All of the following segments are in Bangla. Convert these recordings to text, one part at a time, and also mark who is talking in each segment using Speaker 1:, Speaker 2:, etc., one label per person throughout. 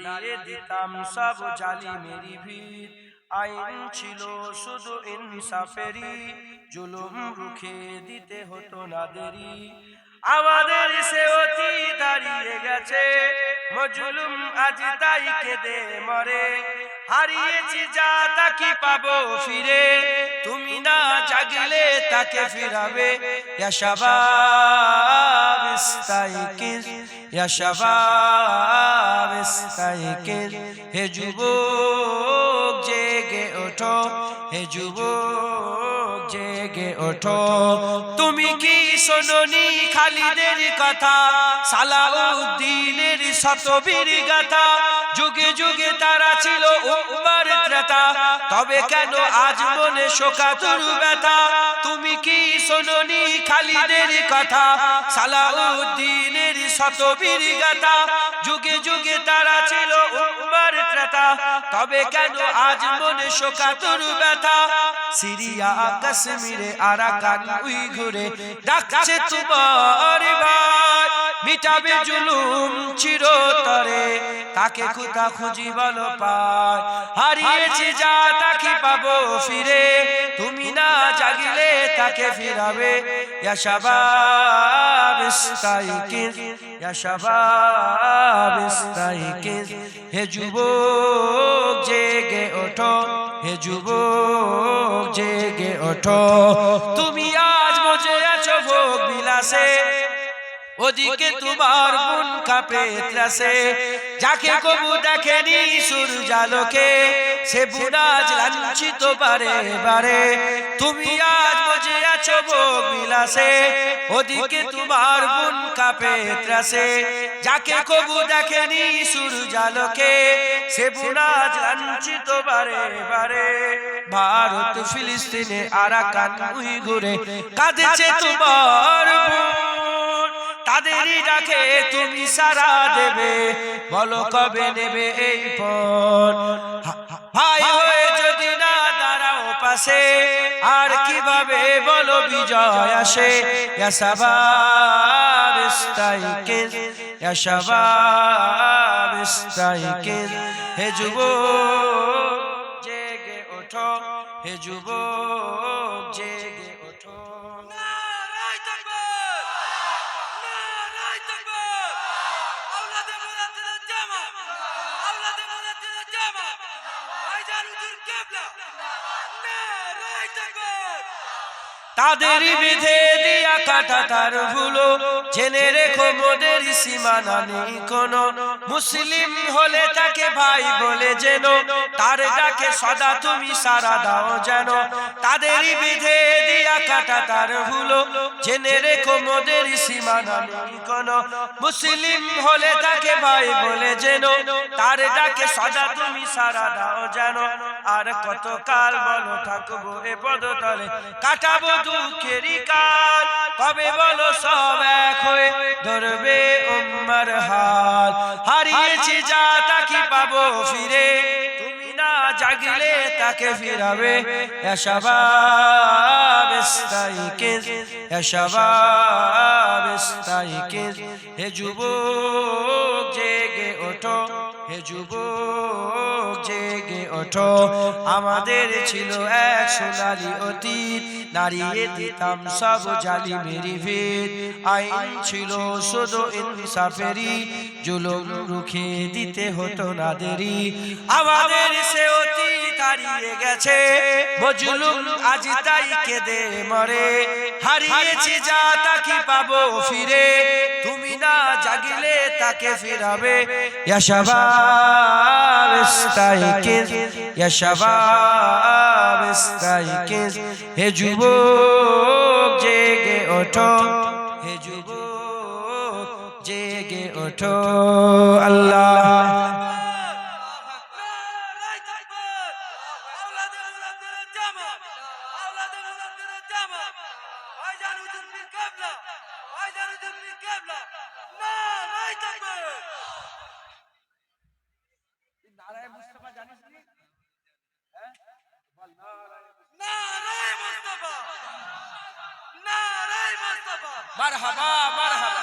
Speaker 1: নাড়িয়ে দিতাম সব জালিমেরই ভিড়। আইন ছিল শুধু ইনসাফেরই, জুলুম রুখে দিতে হতো না দেরি। আমাদের সে অতি দাঁড়িয়ে গেছে, মজলুম আজ তাই কেঁদে মরে। হারিয়েছি যা তা কি পাবো ফিরে, তুমি না জাগলে তাকে ফিরাবে। ইয়া শাবাব ইস্তাইকিজ, ইয়া শাবাব ইস্তাইকিজ, হে যুবক জেগে ওঠো, হে যুবক জেগে ওঠো। তুমি কি শোনোনি খালিদের কথা, সালাউদ্দিনের শতবীর গাথা? যুগে যুগে তারা ছিল উম্মার ত্রাতা, তবে কেন আজ মনে শোকাতুর ব্যথা? তুমি কি শোনোনি খালিদের কথা, সালাউদ্দিনের শতবীর গাথা? যুগে যুগে তারা ছিল উম্মার ত্রাতা, তবে কেন আজ মনে শোকাতুর ব্যথা? সিরিয়া কাশ্মীরে আরাকান উইঘুরে ডাকছে তোমার ভাই, মিটাবে জুলুম চিরতরে, তাকে কোথা খুঁজি বলো পায়। হারিয়েছি যা তা কি পাবো ফিরে, তুমি না জাগিলে তাকে ফিরাবে। ইয়া শাবাব ইস্তাইকিজ, ইয়া শাবাব ইস্তাইকিজ, হে যুবক জেগে ওঠো, হে যুবক জেগে ওঠো। তুমি আজ মজে আছো ভোগ বিলাসে, ওদিকে তোমার মন কাঁপে ত্রাসে। যাকে কবু দেখেনি সূর্যালোকে, সে বুনাজ লাঞ্ছিত বারে বারে। তুমি আজ মজে আছো ভোগ বিলাসে, ওদিকে তোমার মন কাঁপে ত্রাসে। যাকে কবু দেখেনি সূর্যালোকে, সে বুনাজ লাঞ্ছিত বারে বারে। ভারত ফিলিস্তিনে আরাকান উইঘুরে কাঁদেছে তোমার বোন, তাদেরই ডাকে তুমি সারা দেবে, বলো কবে নেবে এই পণ? ভাই হয়ে যদি না দাঁড়াও পাশে, আর কিভাবে বলো বিজয় আসে? ইয়া শাবাব ইস্তাইকিজ, ইয়া শাবাব ইস্তাইকিজ, হে যুবক জেগে ওঠো, হে যুবক জেগে ওঠো। নারায়ে তাকবীর, নারায়ে তাকবীর, আওলাদে মুজাদ্দিদের জামাত, আওলাদে মুজাদ্দিদের জামাত, ভাইজান হুজুর কিবলা, নারায়ে তাকবীর। তাদেরই বিধে দিয়া কাটা তার ভুলো, জেনে রেখো মোদের সীমানা নেই কোনো। মুসলিম হলে তাকে ভাই বলে যেন, তার ডাকে সদা তুমি সারা দাও যেন। তাদেরই বিধে দিয়া কাটা তার ভুলো, জেনে রেখো মোদের সীমানা নেই কোনো। মুসলিম হলে তাকে ভাই বলে যেন, তার ডাকে সদা তুমি সারা দাও যেন। আর কত কাল বলো থাকবো এ পদতলে, কাটাবো দুঃখেরই কাল, কবে বলো সব এক হয়ে ধরবে উম্মার হাল? হারিয়েছি যা তা কি পাবো ফিরে, তুমি না জাগলে তাকে ফিরাবে। ইয়া শাবাব ইস্তাইকিজ, ইয়া শাবাব ইস্তাইকিজ, হে যুবক জেগে ওঠো, হে যুবক জেগে ওঠো। আমাদের ছিল এক সোনালী অতীত, নাড়িয়ে দিতাম সব জালিমেরই ভিড়। আইন ছিল শুধু ইনসাফেরই, জুলুম রুখে দিতে হতো না দেরি। আমাদের সে অতীত হারিয়ে গেছে, মজলুম আজ তাই কেঁদে মরে। হারিয়েছি যা তা কি পাবো ফিরে, তুমি না জাগিলে তাকে ফিরাবে। ইয়া শাবাব ইস্তাইকিজ, ইয়া শাবাব ইস্তাইকিজ, হে যুবক জেগে ওঠো, হে যুবক জেগে ওঠো। আল্লাহ মারহাবা মারহাবা।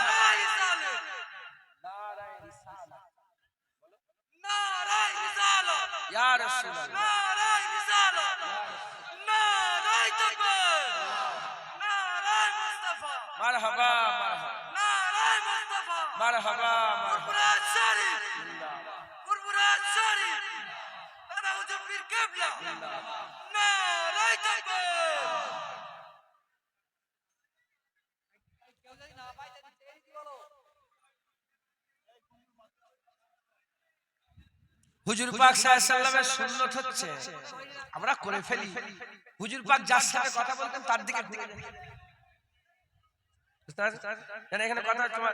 Speaker 1: ইয়া রাসূলুল্লাহ,
Speaker 2: নারায়ে রিসালাত, নারায়ে তাকবীর, নারায়ে মুস্তাফা,
Speaker 1: মারহাবা মারহাবা
Speaker 2: নারায়ে মুস্তাফা,
Speaker 1: মারহাবা মারহাবা।
Speaker 2: ফুরফুরাত শরীফ, ফুরফুরাত শরীফ, নাউযু বিল কিবলা, নারায়ে তাকবীর।
Speaker 1: হুজুর পাক সাল্লাল্লাহু আলাইহি সুন্নাত হচ্ছে আমরা করে ফেলি। হুজুর পাক যার সাথে কথা বলতেন তার দিকে ঘুরে যাই। উস্তাদ জানেন এখানে কথা তোমার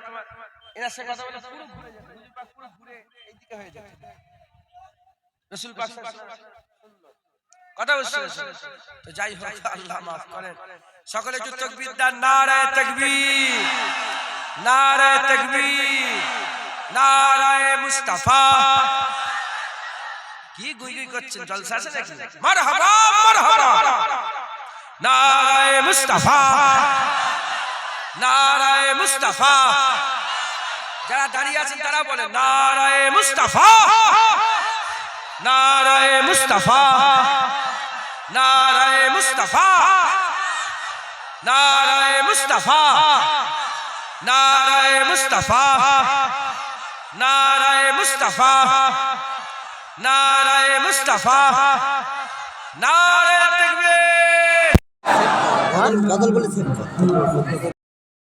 Speaker 1: এনার সাথে কথা বলে পুরো ঘুরে যাবে। হুজুর পাক পুরো ঘুরে এইদিকে হয়ে যাবে। রাসূল পাক সাল্লাল্লাহু আলাইহি কথা বলছে। তো যাই হোক আল্লাহ মাফ করেন। সকলে একটু তাকবীর দেন, নারায়ে তাকবীর, নারায়ে তাকবীর, নারায়ে মুস্তাফা। কি গুই গুই করছেন, জলসা আছে নাকি? মারহাবা মারহাবা, নারায়ে মুস্তাফা, নারায়ে মুস্তাফা। যারা দাঁড়িয়ে আছেন তারা বলেন নারায়ে মুস্তাফা, নারায়ে মুস্তাফা, নারায়ে মুস্তাফা, নারায়ে মুস্তাফা, নারায়ে মুস্তাফা, নারায়ে মুস্তাফা, নারায়ে মুস্তাফা, নারায়ে তাকবীর।
Speaker 3: বদল বলেছেন।